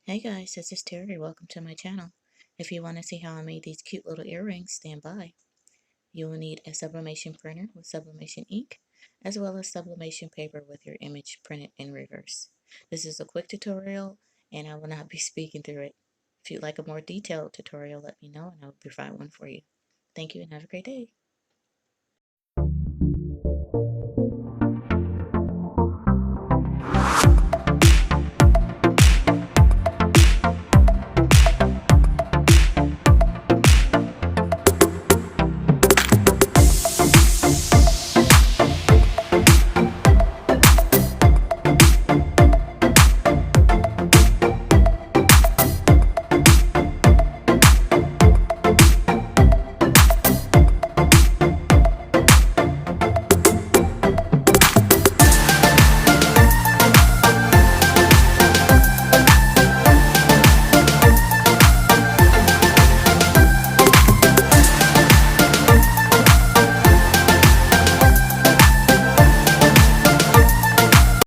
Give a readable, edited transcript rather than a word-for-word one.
Hey guys, this is Terry. Welcome to my channel. If you want to see how I made these cute little earrings, stand by. You will need a sublimation printer with sublimation ink, as well as sublimation paper with your image printed in reverse. This is a quick tutorial and I will not be speaking through it. If you'd like a more detailed tutorial, let me know and I will provide one for you. Thank you and have a great day.